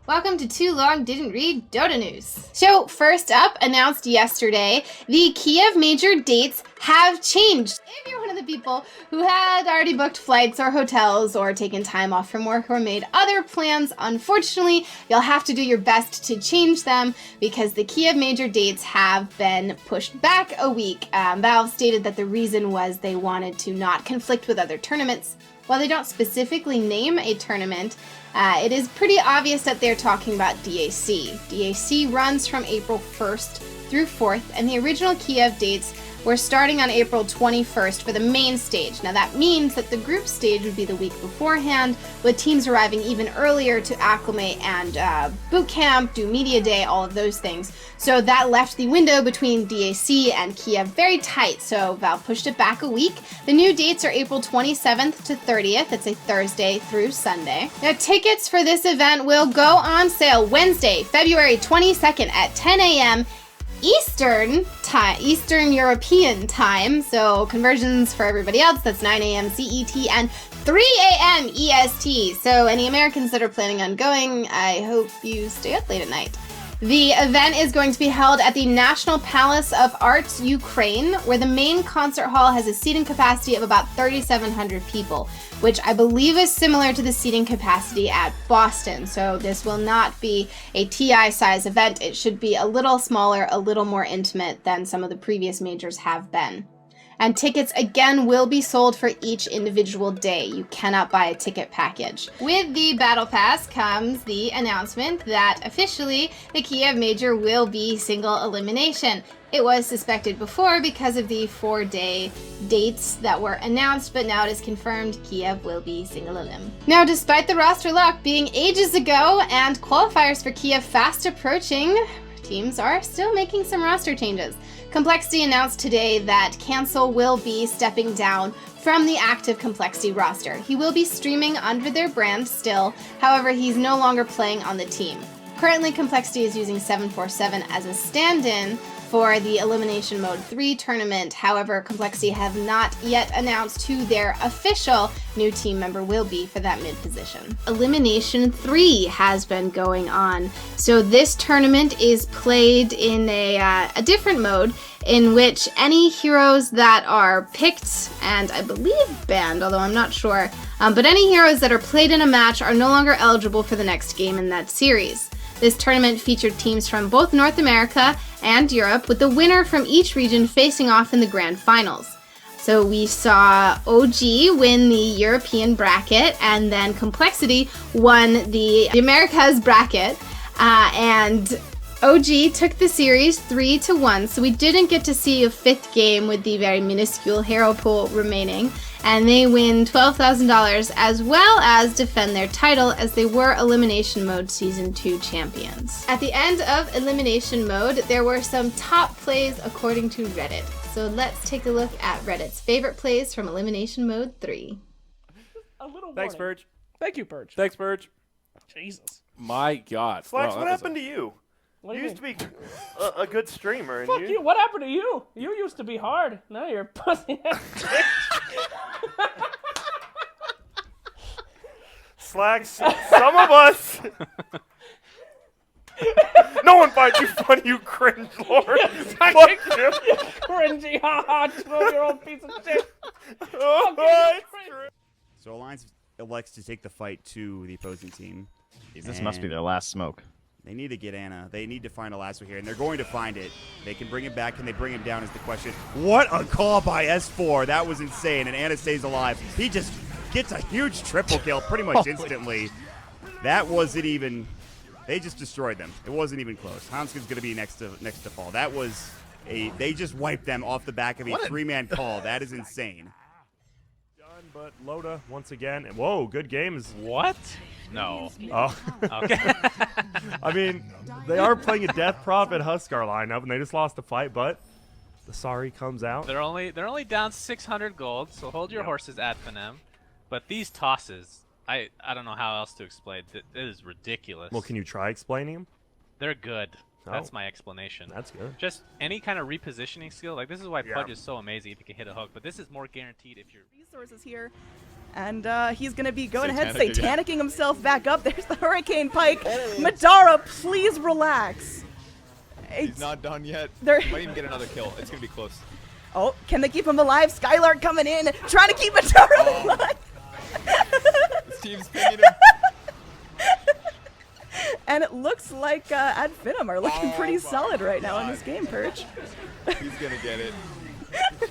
Welcome to Too Long Didn't Read Dota News. So first up, announced yesterday, the Kiev major dates have changed. If you're one of the people who had already booked flights or hotels or taken time off from work or made other plans, unfortunately, you'll have to do your best to change them because the Kiev major dates have been pushed back a week. Valve stated that the reason was they wanted to not conflict with other tournaments. While they don't specifically name a tournament, it is pretty obvious that they're talking about DAC. DAC runs from April 1st through 4th, and the original Kiev dates were starting on April 21st for the main stage. Now that means that the group stage would be the week beforehand, with teams arriving even earlier to acclimate and boot camp, do media day, all of those things. So that left the window between DAC and Kiev very tight, so Valve pushed it back a week. The new dates are April 27th to 30th. It's a Thursday through Sunday. Now tickets for this event will go on sale Wednesday, February 22nd at 10 a.m. Eastern time, Eastern European time, so conversions for everybody else, that's 9 a.m. CET and 3 a.m. EST. So any Americans that are planning on going, I hope you stay up late at night. The event is going to be held at the National Palace of Arts, Ukraine, where the main concert hall has a seating capacity of about 3,700 people, which I believe is similar to the seating capacity at Boston. So this will not be a TI size event. It should be a little smaller, a little more intimate than some of the previous majors have been. And tickets again will be sold for each individual day. You cannot buy a ticket package. With the Battle Pass comes the announcement that officially the Kiev major will be single elimination. It was suspected before because of the 4-day dates that were announced, but now it is confirmed Kiev will be single elim. Now, despite the roster lock being ages ago and qualifiers for Kiev fast approaching, teams are still making some roster changes. Complexity announced today that Cancel will be stepping down from the active Complexity roster. He will be streaming under their brand still, however, he's no longer playing on the team. Currently, Complexity is using 747 as a stand-in for the Elimination Mode 3 tournament. However, Complexity have not yet announced who their official new team member will be for that mid position. Elimination 3 has been going on. So this tournament is played in a different mode in which any heroes that are picked and I believe banned, although I'm not sure, but any heroes that are played in a match are no longer eligible for the next game in that series. This tournament featured teams from both North America and Europe, with the winner from each region facing off in the grand finals. So we saw OG win the European bracket, and then Complexity won the Americas bracket, and OG took the series 3-1, so we didn't get to see a 5th game with the very minuscule hero pool remaining, and they win $12,000 as well as defend their title as they were Elimination Mode Season 2 champions. At the end of Elimination Mode, there were some top plays according to Reddit. So let's take a look at Reddit's favorite plays from Elimination Mode 3. A little Thanks, warning. Purge. Thank you, Purge. Thanks, Purge. Jesus. My God. Flax, Wow, what that was happened to you? What do You you used to be a good streamer, and Fuck you. What happened to you? You used to be hard. Now you're a pussy ass bitch. Slacks, some of us. No one finds you funny, you cringe lord. Fuck you. Cringy, haha, 12-year-old piece of shit. Oh, it's true. So Alliance elects to take the fight to the opposing team. This must be their last smoke. They need to get Anna. They need to find a lasso here, and they're going to find it. They can bring him back. Can they bring him down is the question. What a call by S4. That was insane, and Anna stays alive. He just gets a huge triple kill pretty much instantly. That wasn't even... They just destroyed them. It wasn't even close. Hanskin's going to be next to fall. That was a... They just wiped them off the back of a three-man call. That is insane. Done, but Loda, once again. And whoa, good games. What? No. Oh. Okay. I mean, they are playing a Death Prophet Huskar lineup, and they just lost the fight, but the Sari comes out. They're only down 600 gold, so hold your horses, Adfanem. But these tosses, I don't know how else to explain. It is ridiculous. Well, can you try explaining them? They're good. That's my explanation. That's good. Just any kind of repositioning skill. Like, this is why Yeah. Pudge is so amazing if you can hit a hook, but this is more guaranteed if you're... Resources here. And he's going to be going ahead, Satanic again. satanicking himself back up. There's the Hurricane Pike. Madara, please relax. He's not done yet. There- Might even get another kill. It's gonna be close. Oh, can they keep him alive? Skylark coming in, trying to keep Madara alive. This team's pinging him. And it looks like Ad Finum are looking pretty my solid right now in God. this game, Perch. He's gonna get it.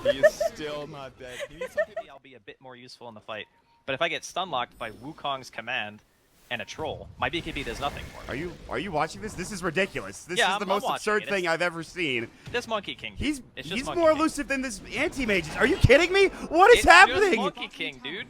He is still not dead. He needs something that'll be a bit more useful in the fight. But if I get stun locked by Wukong's command and a troll, my BKB does nothing for me. Are you watching this? This is ridiculous. This Yeah, is the I'm most watching absurd it. thing It's- I've ever seen. This Monkey King. Dude. He's It's just he's Monkey more King. elusive than this anti-mages. Are you kidding me? What is It's happening? just Monkey King, dude.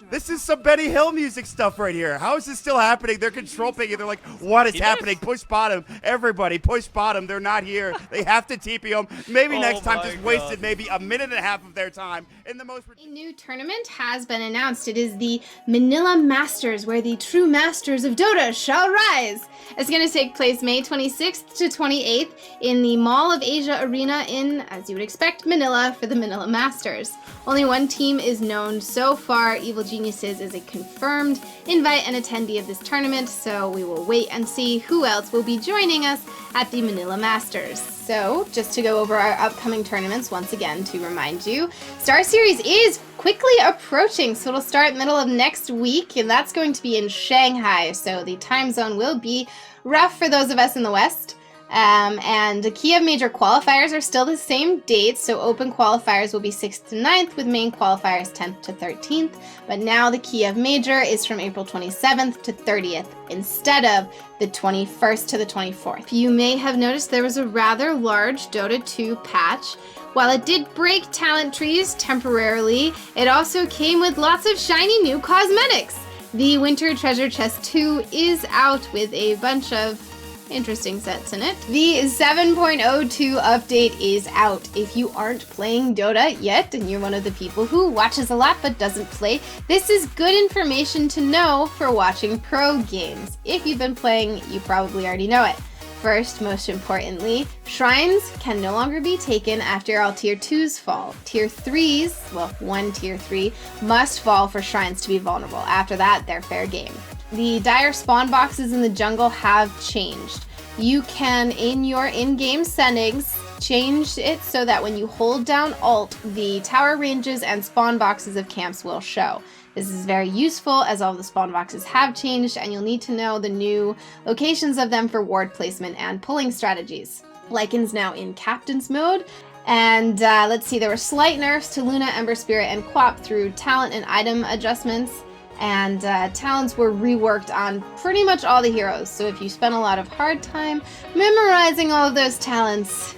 This is some Benny Hill music stuff right here. How is this still happening? They're control picking. They're like, what is He happening? is. Push bottom. Everybody, push bottom. They're not here. They have to TP them. Maybe Oh next time my just God. wasted maybe a minute and a half of their time in the most... A new tournament has been announced. It is the Manila Masters, where the true masters of Dota shall rise. It's going to take place May 26th to 28th in the Mall of Asia Arena in, as you would expect, Manila for the Manila Masters. Only one team is known so far. Evil Geniuses is a confirmed invite and attendee of this tournament, so we will wait and see who else will be joining us at the Manila Masters. So, just to go over our upcoming tournaments once again to remind you, Star Series is quickly approaching, so it'll start middle of next week, and that's going to be in Shanghai, so the time zone will be rough for those of us in the West. And the Kiev major qualifiers are still the same dates, so open qualifiers will be 6th to 9th, with main qualifiers 10th to 13th, but now the Kiev major is from April 27th to 30th instead of the 21st to the 24th. You may have noticed there was a rather large Dota 2 patch. While it did break talent trees temporarily, it also came with lots of shiny new cosmetics. The Winter Treasure Chest 2 is out with a bunch of interesting sets in it. The 7.02 update is out. If you aren't playing Dota yet, and you're one of the people who watches a lot but doesn't play, this is good information to know for watching pro games. If you've been playing, you probably already know it. First, most importantly, shrines can no longer be taken after all tier 2s fall. Tier 3s, well, one tier 3, must fall for shrines to be vulnerable. After that, they're fair game. The dire spawn boxes in the jungle have changed. You can, in your in-game settings, change it so that when you hold down Alt, the tower ranges and spawn boxes of camps will show. This is very useful as all the spawn boxes have changed, and you'll need to know the new locations of them for ward placement and pulling strategies. Lycan's now in Captain's mode, and let's see, there were slight nerfs to Luna, Ember Spirit, and Quap through talent and item adjustments, and talents were reworked on pretty much all the heroes, so if you spent a lot of hard time memorizing all of those talents,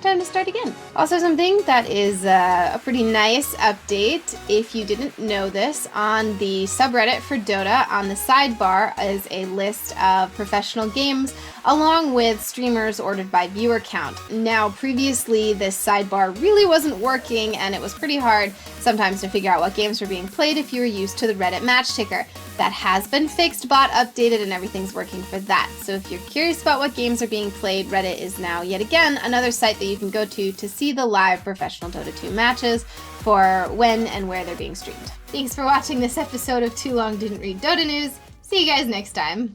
time to start again. Also, something that is a pretty nice update, if you didn't know this, on the subreddit for Dota, on the sidebar is a list of professional games along with streamers ordered by viewer count. Now, previously this sidebar really wasn't working, and it was pretty hard sometimes to figure out what games were being played if you were used to the Reddit match ticker. That has been fixed, bot updated, and everything's working for that. So if you're curious about what games are being played, Reddit is now yet again another site that you can go to see the live professional Dota 2 matches for when and where they're being streamed. Thanks for watching this episode of Too Long Didn't Read Dota News. See you guys next time.